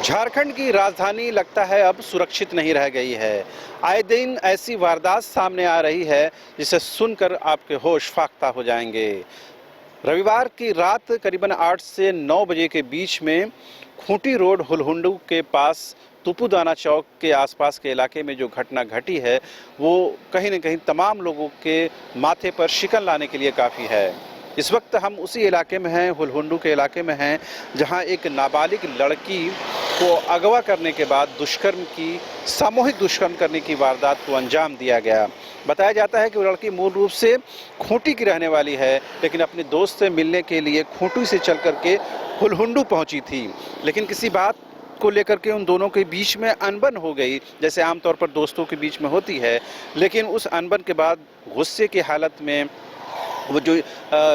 झारखंड की राजधानी लगता है अब सुरक्षित नहीं रह गई है। आए दिन ऐसी वारदात सामने आ रही है जिसे सुनकर आपके होश फाख्ता हो जाएंगे। रविवार की रात करीबन 8 से 9 बजे के बीच में खूंटी रोड हुलहुंडू के पास तुपुदाना चौक के आसपास के इलाके में जो घटना घटी है वो कहीं न कहीं तमाम लोगों के माथे पर शिकन लाने के लिए काफ़ी है। इस वक्त हम उसी इलाके में हैं, हुलहुंडू के इलाके में हैं, जहां एक नाबालिग लड़की को अगवा करने के बाद सामूहिक दुष्कर्म करने की वारदात को अंजाम दिया गया। बताया जाता है कि वो लड़की मूल रूप से खूंटी की रहने वाली है, लेकिन अपने दोस्त से मिलने के लिए खूंटी से चल करके हुलहुंडू पहुंची थी। लेकिन किसी बात को लेकर के उन दोनों के बीच में अनबन हो गई, जैसे आमतौर पर दोस्तों के बीच में होती है। लेकिन उस अनबन के बाद गुस्से की हालत में वो जो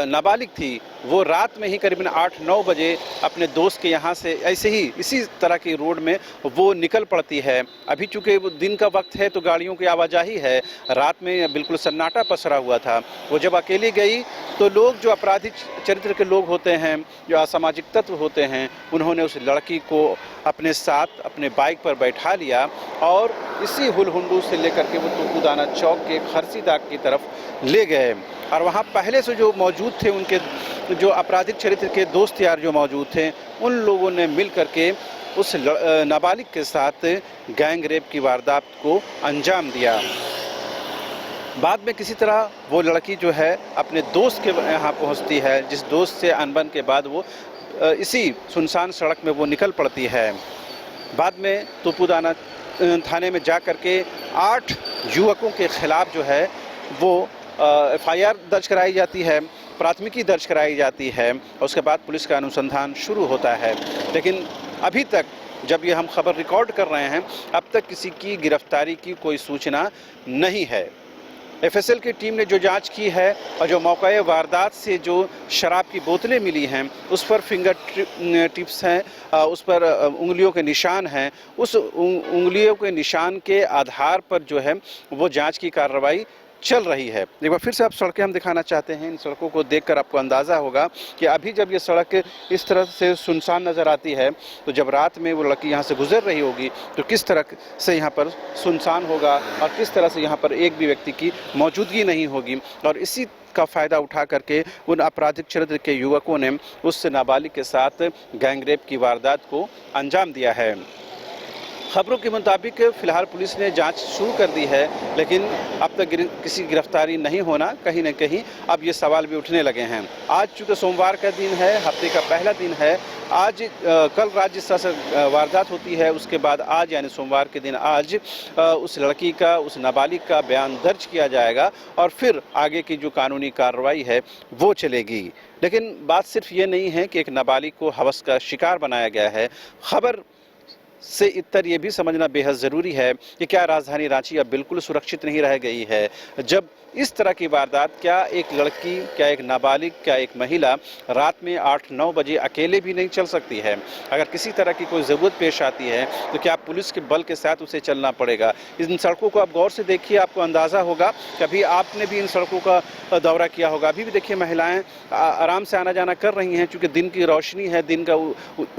नाबालिग थी वो रात में ही करीबन 8-9 बजे अपने दोस्त के यहाँ से ऐसे ही इसी तरह की रोड में वो निकल पड़ती है। अभी चूँकि वो दिन का वक्त है तो गाड़ियों की आवाजाही है, रात में बिल्कुल सन्नाटा पसरा हुआ था। वो जब अकेली गई तो लोग जो आपराधिक चरित्र के लोग होते हैं, जो असामाजिक तत्व होते हैं, उन्होंने उस लड़की को अपने साथ अपने बाइक पर बैठा लिया और इसी हुलहुंडू से लेकर के वो तुपुदाना चौक के खरसीदाग की तरफ ले गए। और वहाँ पहले से जो मौजूद थे, उनके जो आपराधिक चरित्र के दोस्त यार जो मौजूद थे, उन लोगों ने मिल करके उस नाबालिग के साथ गैंग रेप की वारदात को अंजाम दिया। बाद में किसी तरह वो लड़की जो है अपने दोस्त के यहाँ पहुँचती है, जिस दोस्त से अनबन के बाद वो इसी सुनसान सड़क में वो निकल पड़ती है। बाद में तुपुदाना थाने में जा कर के 8 युवकों के खिलाफ जो है वो FIR दर्ज कराई जाती है, प्राथमिकी दर्ज कराई जाती है और उसके बाद पुलिस का अनुसंधान शुरू होता है। लेकिन अभी तक जब ये हम खबर रिकॉर्ड कर रहे हैं, अब तक किसी की गिरफ्तारी की कोई सूचना नहीं है। FSL की टीम ने जो जांच की है और जो मौके वारदात से जो शराब की बोतलें मिली हैं उस पर फिंगर टिप्स हैं, उस पर उंगलियों के निशान हैं, उस उंगलियों के निशान के आधार पर जो है वो जांच की कार्रवाई चल रही है। एक बार फिर से आप सड़कें हम दिखाना चाहते हैं। इन सड़कों को देखकर आपको अंदाज़ा होगा कि अभी जब ये सड़क इस तरह से सुनसान नज़र आती है तो जब रात में वो लड़की यहाँ से गुजर रही होगी तो किस तरह से यहाँ पर सुनसान होगा और किस तरह से यहाँ पर एक भी व्यक्ति की मौजूदगी नहीं होगी। और इसी का फ़ायदा उठा करके उन आपराधिक चरित्र के युवकों ने उस नाबालिग के साथ गैंगरेप की वारदात को अंजाम दिया है। खबरों के मुताबिक फ़िलहाल पुलिस ने जांच शुरू कर दी है, लेकिन अब तक किसी गिरफ्तारी नहीं होना कहीं न कहीं अब ये सवाल भी उठने लगे हैं। आज चूँकि सोमवार का दिन है, हफ्ते का पहला दिन है, आज कल राज्य स्तर से वारदात होती है, उसके बाद आज यानी सोमवार के दिन आज उस लड़की का, उस नाबालिग का बयान दर्ज किया जाएगा और फिर आगे की जो कानूनी कार्रवाई है वो चलेगी। लेकिन बात सिर्फ ये नहीं है कि एक नाबालिग को हवस का शिकार बनाया गया है। खबर से इतर ये भी समझना बेहद ज़रूरी है कि क्या राजधानी रांची अब बिल्कुल सुरक्षित नहीं रह गई है, जब इस तरह की वारदात, क्या एक लड़की, क्या एक नाबालिग, क्या एक महिला रात में 8-9 बजे अकेले भी नहीं चल सकती है। अगर किसी तरह की कोई ज़रूरत पेश आती है तो क्या पुलिस के बल के साथ उसे चलना पड़ेगा। इन सड़कों को आप गौर से देखिए, आपको अंदाज़ा होगा, कभी आपने भी इन सड़कों का दौरा किया होगा। अभी भी देखिए महिलाएं आराम से आना जाना कर रही हैं, चूँकि दिन की रोशनी है, दिन का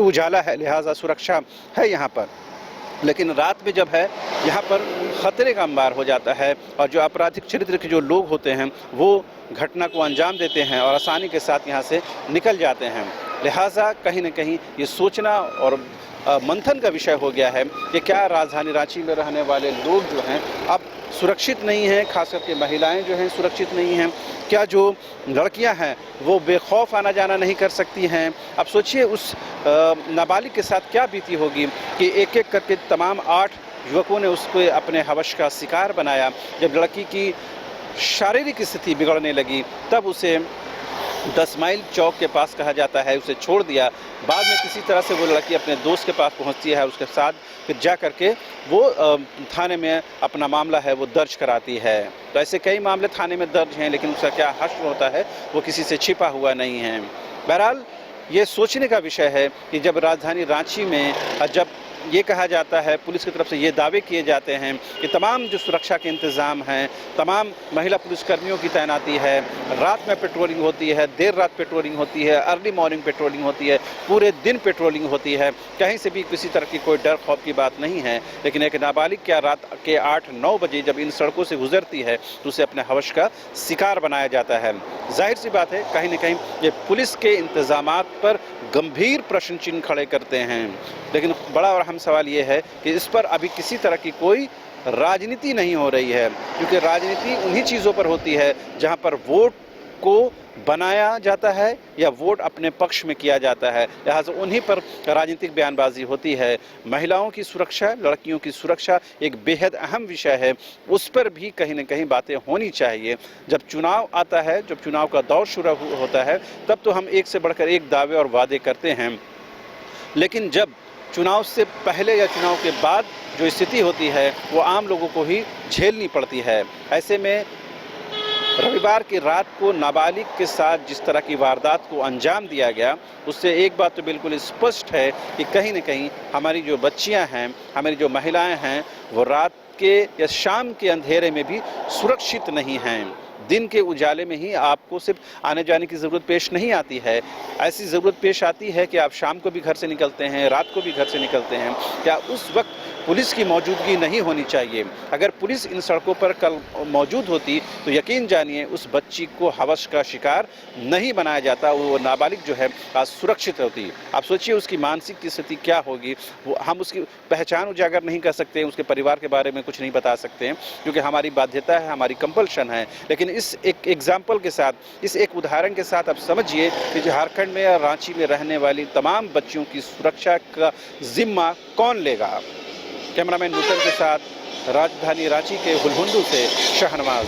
उजाला है, लिहाजा सुरक्षा है यहाँ पर। लेकिन रात में जब है यहाँ पर ख़तरे का अंबार हो जाता है और जो आपराधिक चरित्र के जो लोग होते हैं वो घटना को अंजाम देते हैं और आसानी के साथ यहाँ से निकल जाते हैं। लिहाजा कहीं न कहीं ये सोचना और मंथन का विषय हो गया है कि क्या राजधानी रांची में रहने वाले लोग जो हैं अब सुरक्षित नहीं हैं, खास करके महिलाएं जो हैं सुरक्षित नहीं हैं। क्या जो लड़कियां हैं वो बेखौफ आना जाना नहीं कर सकती हैं। अब सोचिए उस नाबालिग के साथ क्या बीती होगी कि एक एक करके तमाम 8 युवकों ने उसको अपने हवस का शिकार बनाया। जब लड़की की शारीरिक स्थिति बिगड़ने लगी तब उसे 10 माइल चौक के पास कहा जाता है उसे छोड़ दिया। बाद में किसी तरह से वो लड़की अपने दोस्त के पास पहुंचती है, उसके साथ फिर जा करके वो थाने में अपना मामला है वो दर्ज कराती है। तो ऐसे कई मामले थाने में दर्ज हैं, लेकिन उसका क्या हश्र होता है वो किसी से छिपा हुआ नहीं है। बहरहाल ये सोचने का विषय है कि जब राजधानी रांची में जब ये कहा जाता है, पुलिस की तरफ से ये दावे किए जाते हैं कि तमाम जो सुरक्षा के इंतज़ाम हैं, तमाम महिला पुलिसकर्मियों की तैनाती है, रात में पेट्रोलिंग होती है, देर रात पेट्रोलिंग होती है, अर्ली मॉर्निंग पेट्रोलिंग होती है, पूरे दिन पेट्रोलिंग होती है, कहीं से भी किसी तरह की कोई डर खौफ की बात नहीं है। लेकिन एक नाबालिग क्या रात के 8-9 बजे जब इन सड़कों से गुजरती है तो उसे अपने हवस का शिकार बनाया जाता है। जाहिर सी बात है, कहीं न कहीं ये पुलिस के इंतज़ामात पर गंभीर प्रश्न चिन्ह खड़े करते हैं। लेकिन बड़ा और अहम सवाल ये है कि इस पर अभी किसी तरह की कोई राजनीति नहीं हो रही है, क्योंकि राजनीति उन्हीं चीज़ों पर होती है जहां पर वोट को बनाया जाता है या वोट अपने पक्ष में किया जाता है। लिहाजा उन्हीं पर राजनीतिक बयानबाजी होती है। महिलाओं की सुरक्षा, लड़कियों की सुरक्षा एक बेहद अहम विषय है, उस पर भी कहीं न कहीं बातें होनी चाहिए। जब चुनाव आता है, जब चुनाव का दौर शुरू होता है, तब तो हम एक से बढ़कर एक दावे और वादे करते हैं, लेकिन जब चुनाव से पहले या चुनाव के बाद जो स्थिति होती है वो आम लोगों को ही झेलनी पड़ती है। ऐसे में रविवार की रात को नाबालिग के साथ जिस तरह की वारदात को अंजाम दिया गया, उससे एक बात तो बिल्कुल स्पष्ट है कि कहीं न कहीं हमारी जो बच्चियां हैं, हमारी जो महिलाएं हैं, वो रात के या शाम के अंधेरे में भी सुरक्षित नहीं हैं। दिन के उजाले में ही आपको सिर्फ आने जाने की ज़रूरत पेश नहीं आती है, ऐसी ज़रूरत पेश आती है कि आप शाम को भी घर से निकलते हैं, रात को भी घर से निकलते हैं। क्या उस वक्त पुलिस की मौजूदगी नहीं होनी चाहिए? अगर पुलिस इन सड़कों पर कल मौजूद होती तो यकीन जानिए उस बच्ची को हवस का शिकार नहीं बनाया जाता, वो नाबालिग जो है आज सुरक्षित होती। आप सोचिए उसकी मानसिक स्थिति क्या होगी। वो हम उसकी पहचान उजागर नहीं कर सकते, उसके परिवार के बारे में कुछ नहीं बता सकते हैं, क्योंकि हमारी बाध्यता है, हमारी कंपल्शन है। लेकिन इस एक एग्जाम्पल के साथ, इस एक उदाहरण के साथ आप समझिए कि झारखंड में या रांची में रहने वाली तमाम बच्चियों की सुरक्षा का जिम्मा कौन लेगा। कैमरामैन नूतन के साथ राजधानी रांची के हुलहुंडू से शहनवाज।